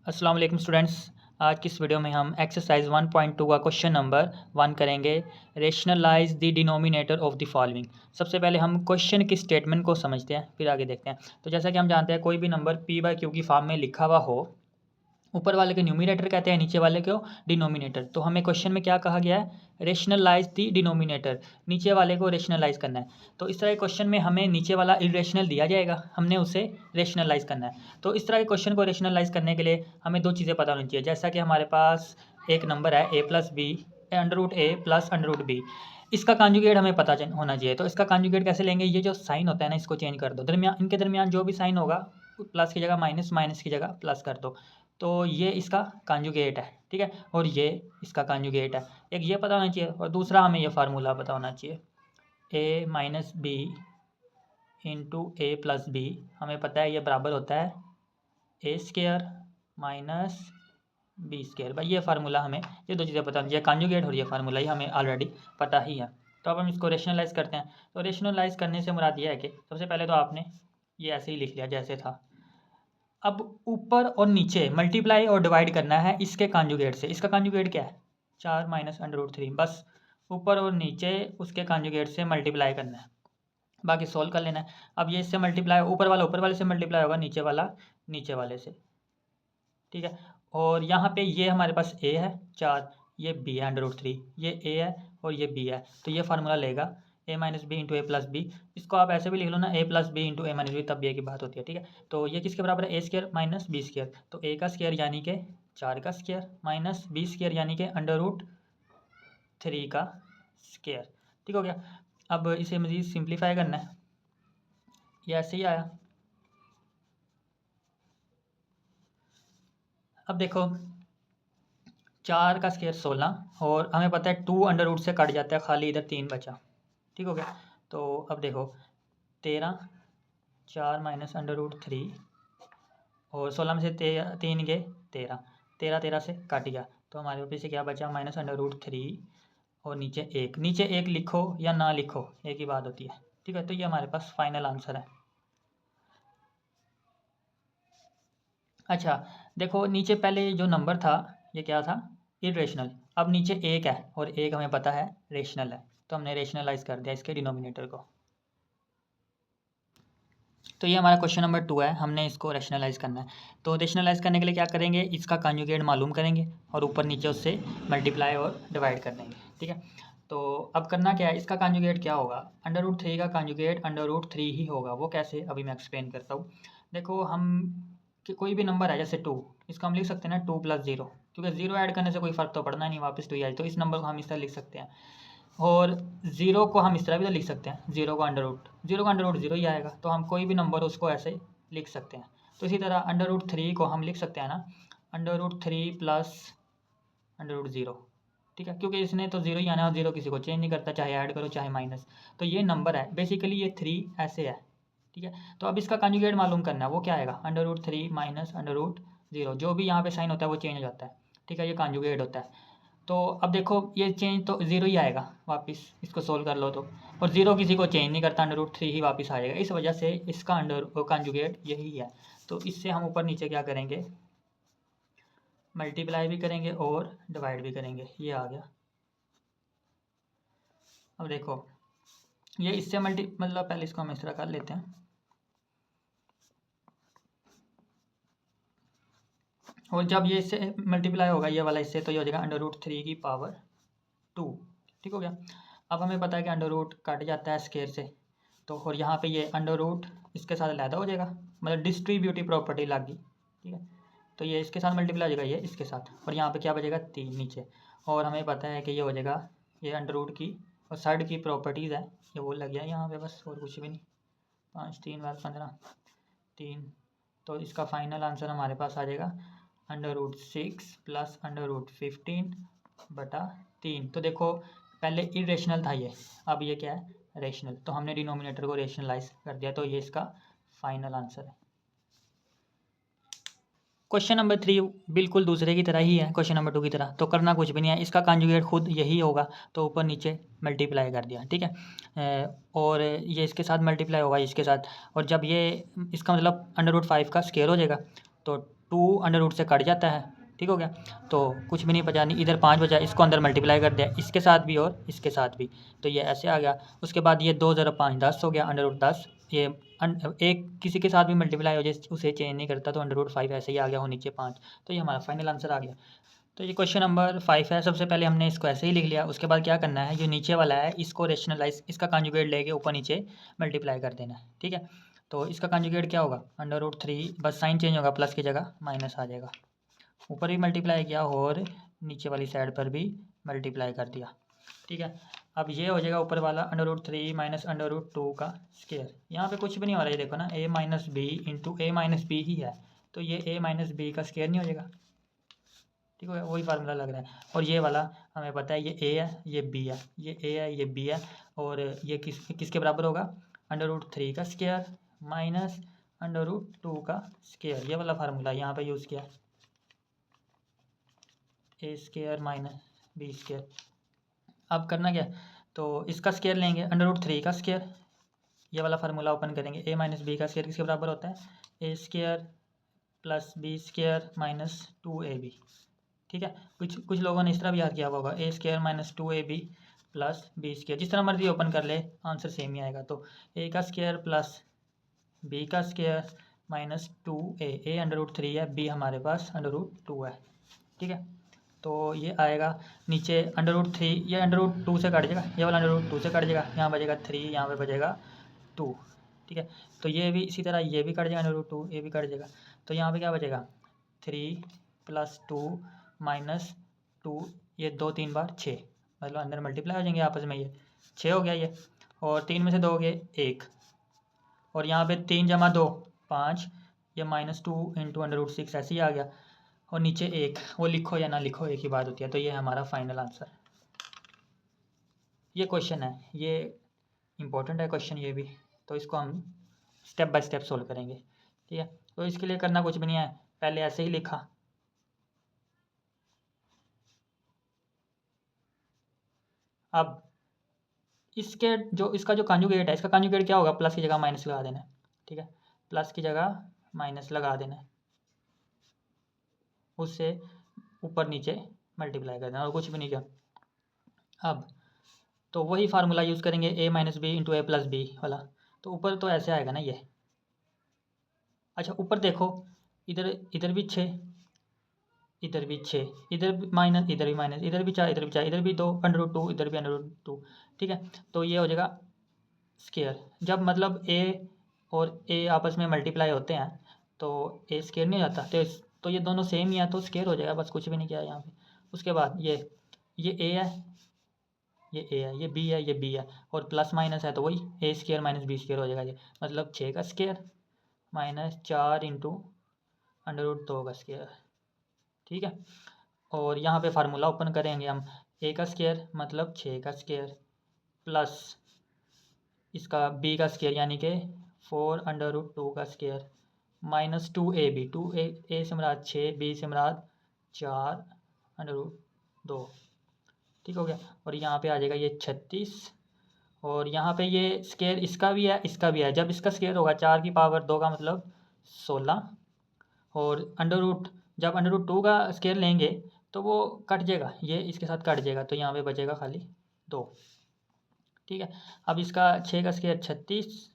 अस्सलाम वालेकुम स्टूडेंट्स। आज की इस वीडियो में हम एक्सरसाइज 1.2 का क्वेश्चन नंबर 1 करेंगे। Rationalise the denominator of the following. सबसे पहले हम क्वेश्चन की स्टेटमेंट को समझते हैं, फिर आगे देखते हैं। तो जैसा कि हम जानते हैं, कोई भी नंबर p/q की फॉर्म में लिखा हुआ हो, ऊपर वाले के न्यूमिनेटर कहते हैं, नीचे वाले को डिनोमिनेटर। तो हमें क्वेश्चन में क्या कहा गया है? रेशनलाइज द डिनोमिनेटर, नीचे वाले को रेशनलाइज करना है। तो इस तरह के क्वेश्चन में हमें नीचे वाला इरेशनल दिया जाएगा, हमने उसे रेशनलाइज करना है। तो इस तरह के क्वेश्चन को रेशनलाइज करने के लिए हमें दो चीज़ें पता होनी चाहिए। जैसा कि हमारे पास एक नंबर है a+b√a+√b, इसका कॉन्जुगेट हमें पता होना चाहिए। तो इसका कॉन्जुगेट कैसे लेंगे? ये जो साइन होता है ना, इसको चेंज कर दो, इनके दरमियान जो भी साइन होगा, प्लस की जगह माइनस, माइनस की जगह प्लस कर दो। तो ये इसका कॉन्जुगेट है, ठीक है, और ये इसका कॉन्जुगेट है। एक ये पता होना चाहिए, और दूसरा हमें ये फार्मूला पता होना चाहिए, a-b इंटू a+b। हमें पता है ये बराबर होता है a² माइनस b²। भाई ये फार्मूला हमें, ये दो चीज़ें पता होनी चाहिए, कॉन्जुगेट और ये फार्मूला, ये हमें ऑलरेडी पता ही है। तो अब हम इसको रेशनलाइज करते हैं। तो रेशनलाइज करने से मुराद ये है कि सबसे पहले तो आपने ये ऐसे ही लिख लिया जैसे था। अब ऊपर और नीचे मल्टीप्लाई और डिवाइड करना है इसके कॉन्जुगेट से। इसका कॉन्जुगेट क्या है? 4 माइनस √3। बस ऊपर और नीचे उसके कॉन्जुगेट से मल्टीप्लाई करना है, बाकी सोल्व कर लेना है। अब ये इससे मल्टीप्लाई, ऊपर वाला ऊपर वाले से मल्टीप्लाई होगा, नीचे वाला नीचे वाले से, ठीक है। और यहाँ पे ये हमारे पास a है 4, ये b है √3, ये a है और ये b है। तो ये फार्मूला लेगा a-b इंटू a+b। इसको आप ऐसे भी लिख लो ना, a+b इंटू a-b, तब ये की बात होती है, ठीक है। तो ये किसके बराबर है? a² minus b²। तो a का स्क्वायर यानी कि 4 का स्क्वायर, माइनस b² यानी कि √3 का स्क्वायर, ठीक हो गया। अब इसे मज़ीद सिंप्लीफाई करना है, ये ऐसे ही आया। अब देखो, 4 का स्क्वायर 16, और हमें पता है 2 अंडर रूट से कट जाता है, खाली इधर 3 बचा, ठीक हो गया। तो अब देखो 13, 4 माइनस √3, और 16 में से 3 गए 13, 13 से काट गया, तो हमारे ऊपर से क्या बचा? माइनस √3, और नीचे एक लिखो या ना लिखो, एक ही बात होती है, ठीक है। तो ये हमारे पास फाइनल आंसर है। अच्छा देखो, नीचे पहले जो नंबर था ये क्या था? इरेशनल। अब नीचे एक है, और एक हमें पता है रेशनल है, तो हमने रेशनलाइज कर दिया इसके डिनोमिनेटर को। तो ये हमारा क्वेश्चन नंबर 2 है, हमने इसको रेशनलाइज करना है। तो रेशनलाइज करने के लिए क्या करेंगे? इसका कॉन्जुगेट मालूम करेंगे और ऊपर नीचे उससे मल्टीप्लाई और डिवाइड कर देंगे, ठीक है। तो अब करना क्या है? इसका कॉन्जुगेट क्या होगा? √3 का कॉन्जुगेट √3 ही होगा। वो कैसे? अभी मैं एक्सप्लेन करता हूँ। देखो, हम कि कोई भी नंबर है जैसे 2, इसको हम लिख सकते हैं ना 2 + 0, क्योंकि 0 ऐड करने से कोई फ़र्क तो पड़ना नहीं, वापस 2 ही आए। तो इस नंबर को हम इस तरह लिख सकते हैं, और 0 को हम इस तरह भी तो लिख सकते हैं, 0 का अंडर रूट 0 ही आएगा। तो हम कोई भी नंबर उसको ऐसे लिख सकते हैं। तो इसी तरह √3 को हम लिख सकते हैं ना, √3 + √0, ठीक है, क्योंकि इसने तो 0 ही आना है, और 0 किसी को चेंज नहीं करता, चाहे ऐड करो चाहे माइनस। तो ये नंबर है बेसिकली, ये 3 ऐसे है, ठीक है। तो अब इसका कॉन्जुगेट मालूम करना है, वो क्या आएगा? √3 माइनस √0, जो भी यहाँ पे साइन होता है वो चेंज हो जाता है, ठीक है, ये कॉन्जुगेट होता है। तो अब देखो, ये चेंज तो 0 ही आएगा वापस, इसको सोल्व कर लो तो, और 0 किसी को चेंज नहीं करता, √3 ही वापस आएगा। इस वजह से इसका कॉन्जुगेट यही है। तो इससे हम ऊपर नीचे क्या करेंगे? मल्टीप्लाई भी करेंगे और डिवाइड भी करेंगे, ये आ गया। अब देखो, ये इससे मतलब पहले इसको हम इस तरह कर लेते हैं, और जब ये इससे मल्टीप्लाई होगा ये वाला इससे, तो ये हो जाएगा √3 की पावर 2, ठीक हो गया। अब हमें पता है कि अंडर रूट कट जाता है स्क्वायर से, तो और यहाँ पे ये √रूट इसके साथ अलहदा हो जाएगा, मतलब डिस्ट्रीब्यूटिव प्रॉपर्टी लग गई, ठीक है। तो ये इसके साथ मल्टीप्लाई हो जाएगा, ये इसके साथ, और यहाँ पे क्या बचेगा? 3 नीचे। और हमें पता है कि ये हो जाएगा, ये अंडर रूट की और साइड की प्रॉपर्टीज़ है, ये वो लग गया यहाँ पे, बस और कुछ भी नहीं। 5 3 12 15 3। तो इसका फाइनल आंसर हमारे पास आ जाएगा √6 + √15/3। तो देखो, पहले इरेशनल था ये, अब ये क्या है? रेशनल। तो हमने डिनोमिनेटर को रेशनलाइज कर दिया, तो ये इसका फाइनल आंसर है। क्वेश्चन नंबर 3 बिल्कुल दूसरे की तरह ही है, क्वेश्चन नंबर 2 की तरह। तो करना कुछ भी नहीं है, इसका कॉन्जुगेट खुद यही होगा, तो ऊपर नीचे मल्टीप्लाई कर दिया, ठीक है। और ये इसके साथ मल्टीप्लाई होगा इसके साथ, और जब ये, इसका मतलब √5 का स्क्वायर हो जाएगा, तो 2 से कट जाता है, ठीक हो गया। तो कुछ भी नहीं बचा, नहीं इधर 5 बचा, इसको अंदर मल्टीप्लाई कर दिया इसके साथ भी और इसके साथ भी, तो ये ऐसे आ गया। उसके बाद ये 2 ज़रा 5 10 हो गया, √10 ये एक किसी के साथ भी मल्टीप्लाई हो जाए उसे चेंज नहीं करता, तो √5 ऐसे ही आ गया, हो नीचे 5। तो ये हमारा फाइनल आंसर आ गया। तो ये क्वेश्चन नंबर 5 है। सबसे पहले हमने इसको ऐसे ही लिख लिया, उसके बाद क्या करना है, जो नीचे वाला है इसको रेशनलाइज, इसका कॉन्जुगेट लेके ऊपर नीचे मल्टीप्लाई कर देना है, ठीक है। तो इसका कॉन्जुगेट क्या होगा, √3, बस साइन चेंज होगा, प्लस की जगह माइनस आ जाएगा। ऊपर भी मल्टीप्लाई किया और नीचे वाली साइड पर भी मल्टीप्लाई कर दिया, ठीक है। अब ये हो जाएगा ऊपर वाला √3 माइनस √2 का स्केयर। यहाँ पे कुछ भी नहीं हो रहा है, ये देखो ना, a minus B into A minus B ही है, तो ये a माइनस बी का स्केयर नहीं हो जाएगा, ठीक है, वही फार्मूला लग रहा है। और ये वाला हमें पता है, ये a है, ये b है, ये a है, ये b है, और ये किसके बराबर होगा, √3 का स्केयर माइनस √2 का स्केयर। ये वाला फार्मूला यहाँ पे यूज़ किया, ए स्केयर माइनस बी स्केयर। अब करना क्या, तो इसका स्केयर लेंगे, √3 का स्केयर, ये वाला फार्मूला ओपन करेंगे, a माइनस बी का स्केयर किसके बराबर होता है, A square plus B square minus 2ab, ठीक है। कुछ लोगों ने इस तरह भी याद किया हुआ होगा, A square minus 2ab plus B square, जिस तरह मर्जी ओपन कर ले आंसर सेम ही आएगा। तो a का स्केयर प्लस b का स्केयर माइनस 2a, a √3 है, b हमारे पास √2 है, ठीक है। तो ये आएगा नीचे √3, ये √2 से कट जाएगा, ये वाला √2 से कट जाएगा, यहाँ बचेगा 3, यहाँ पे बचेगा 2, ठीक है। तो ये भी इसी तरह ये भी कट जाएगा, √2 ये भी कट जाएगा, तो यहाँ पे क्या बचेगा, 3 + 2 - 2, ये 2 3 बार 6, मतलब अंदर मल्टीप्लाई हो जाएंगे आपस में, ये 6 हो गया ये, और 3 में से 2 हो गए 1, और यहाँ पे 3 + 2 5, ये -2 इंटू √6 ऐसे ही आ गया, और नीचे 1, वो लिखो या ना लिखो एक ही बात होती है। तो ये हमारा फाइनल आंसर। ये क्वेश्चन है, ये इम्पोर्टेंट है क्वेश्चन ये भी, तो इसको हम स्टेप बाय स्टेप सोल्व करेंगे, ठीक है। तो इसके लिए करना कुछ भी नहीं है, पहले ऐसे ही लिखा, अब इसका जो कॉन्जुगेट है, इसका कॉन्जुगेट क्या होगा, प्लस की जगह माइनस लगा देना है, ठीक है, प्लस की जगह माइनस लगा देना है, उससे ऊपर नीचे मल्टीप्लाई कर देना, और कुछ भी नहीं किया। अब तो वही फार्मूला यूज़ करेंगे, a minus B into A plus B वाला। तो ऊपर तो ऐसे आएगा ना ये, अच्छा ऊपर देखो, इधर इधर भी 6, इधर भी 6, इधर भी माइनस, इधर भी माइनस, इधर भी 4, इधर भी 4, इधर भी 2 √2, इधर भी √2, ठीक है। तो ये हो जाएगा स्केयर, जब मतलब a और a आपस में मल्टीप्लाई होते हैं तो a स्केयर नहीं हो जाता, तो ये दोनों सेम ही है, तो स्केयर हो जाएगा, बस कुछ भी नहीं किया यहाँ पे। उसके बाद ये a है, ये a है, ये b है, ये b है, और प्लस माइनस है तो वही a square minus B square हो जाएगा, ये मतलब 6 का स्केयर माइनस 4 इंटू √2 का स्केयर, ठीक है। और यहाँ पे फार्मूला ओपन करेंगे हम, a का स्केयर मतलब 6 का स्केयर प्लस इसका b का स्केयर यानी कि 4 √2 का स्केयर माइनस 2ab, 2a से मुराद 6, b से मुराद 4 √2, ठीक हो गया। और यहाँ पे आ जाएगा ये 36, और यहाँ पे ये स्केयर इसका भी है, इसका भी है, जब इसका स्केयर होगा 4 की पावर 2 का मतलब 16, और जब √2 का स्केयर लेंगे तो वो कट जाएगा, ये इसके साथ कट जाएगा, तो यहाँ पे बचेगा खाली 2, ठीक है। अब इसका 6 का स्केयर 36,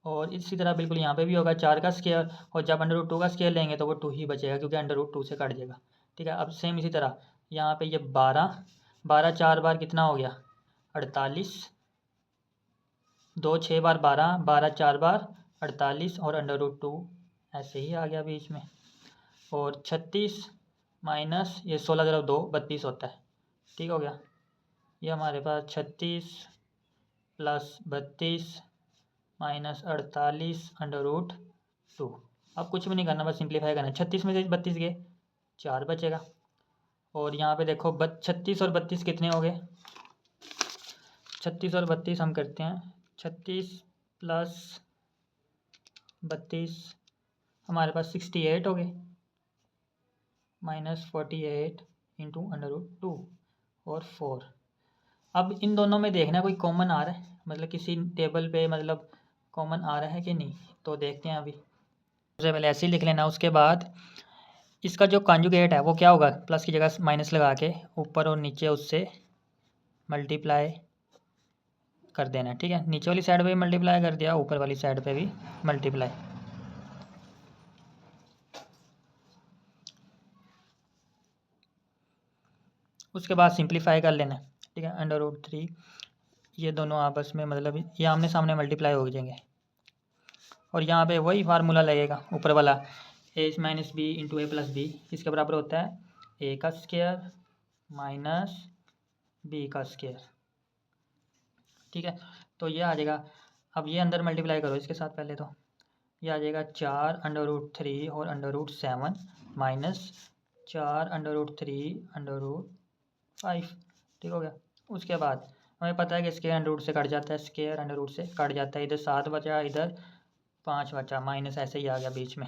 और इसी तरह बिल्कुल यहाँ पे भी होगा 4 का स्केयर, और जब √2 का स्केयर लेंगे तो वो 2 ही बचेगा, क्योंकि √2 से कट जाएगा, ठीक है। अब सेम इसी तरह यहाँ पे ये 12 4 बार कितना हो गया 48, 2 6 बार 12, 12 4 बार 48, और √2 ऐसे ही आ गया बीच में, और 36 माइनस ये 16 × 2 32 होता है, ठीक हो गया। ये हमारे पास 36 प्लस 32 माइनस 48 √2। अब कुछ भी नहीं करना, बस सिंप्लीफाई करना, 36 में से 32 गए 4 बचेगा, और यहाँ पे देखो 36 और 32 कितने हो गए, 36 और 32 हम करते हैं, 36 प्लस 32 हमारे पास 68 हो गए, माइनस 48 इंटू √2 और 4। अब इन दोनों में देखना कोई कॉमन आ रहा है, मतलब किसी टेबल पे मतलब कॉमन आ रहा है कि नहीं, तो देखते हैं अभी। सबसे पहले ऐसे ही लिख लेना। उसके बाद इसका जो कॉन्जुगेट है वो क्या होगा, प्लस की जगह माइनस लगा के ऊपर और नीचे उससे मल्टीप्लाई कर देना। ठीक है, नीचे वाली साइड पे भी मल्टीप्लाई कर दिया, ऊपर वाली साइड पे भी मल्टीप्लाई। उसके बाद सिंप्लीफाई कर लेना। ठीक है, √3 ये दोनों आपस में मतलब ये आमने सामने मल्टीप्लाई हो जाएंगे और यहाँ पे वही फार्मूला लगेगा ऊपर वाला, a - b × a + b इसके बराबर होता है a का स्क्वायर माइनस b का स्क्वायर। ठीक है, तो ये आ जाएगा। अब ये अंदर मल्टीप्लाई करो इसके साथ पहले, तो ये आ जाएगा 4 √3 और √7 माइनस 4 √3 √5। ठीक हो गया। उसके बाद हमें पता है कि स्क्वायर √ से कट जाता है, स्क्वायर √ से कट जाता है, इधर 7 बचा, इधर 5 बचा, माइनस ऐसे ही आ गया बीच में।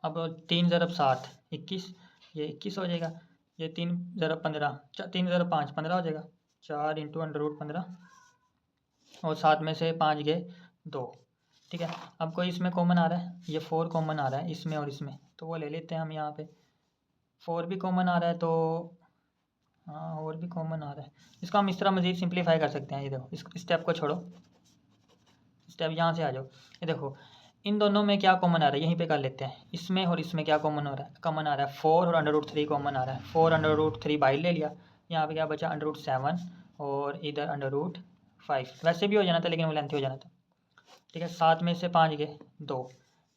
अब 3 × 7 21, ये 21 हो जाएगा। ये 3 × 15 3 × 5 15 हो जाएगा। 4 × √15 और 7 में से 5 गए 2। ठीक है, अब कोई इसमें कॉमन आ रहा है, ये 4 कॉमन आ रहा है इसमें और इसमें, तो वो ले लेते हैं हम। यहाँ पे 4 भी कॉमन आ रहा है, तो हाँ और भी कॉमन आ रहा है। इसको हम इस तरह मज़ीद सिंप्लीफाई कर सकते हैं। ये देखो, इस स्टेप को छोड़ो, स्टेप यहाँ से आ जाओ। ये देखो, इन दोनों में क्या कॉमन आ रहा है, यहीं पे कर लेते हैं। इसमें और इसमें क्या कॉमन हो रहा है, कॉमन आ रहा है 4 और √3 कॉमन आ रहा है। 4 √3 बाहर ले लिया, यहाँ पे क्या बचा √7 और इधर √5। वैसे भी हो जाना था लेकिन वो लेंथी हो जाना था। ठीक है, 7 में से 5 गए 2।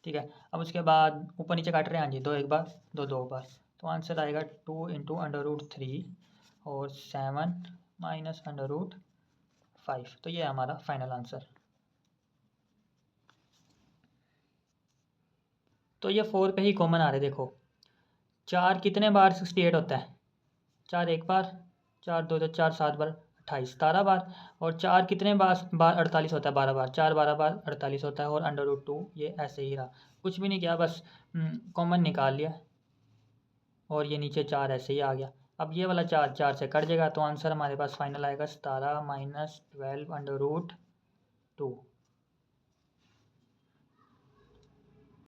ठीक है, अब उसके बाद ऊपर नीचे काट रहे हैं, हाँ जी, 2 एक बार 2 2 बार, तो आंसर आएगा 2 × √3 और 7 माइनस √5। तो ये है हमारा फाइनल आंसर। तो ये 4 पे ही कॉमन आ रहा है। देखो 4 कितने बार 68 होता है, 4 एक बार, 4 2 4 7 बार 28 17 बार, और 4 कितने बार 48 होता है, 12 बार, 4 12 बार 48 होता है, और √2 ये ऐसे ही रहा, कुछ भी नहीं किया, बस कॉमन निकाल लिया और ये नीचे 4 ऐसे ही आ गया। अब ये वाला 4 4 से कट जाएगा, तो आंसर हमारे पास फाइनल आएगा 17 - 12 √2।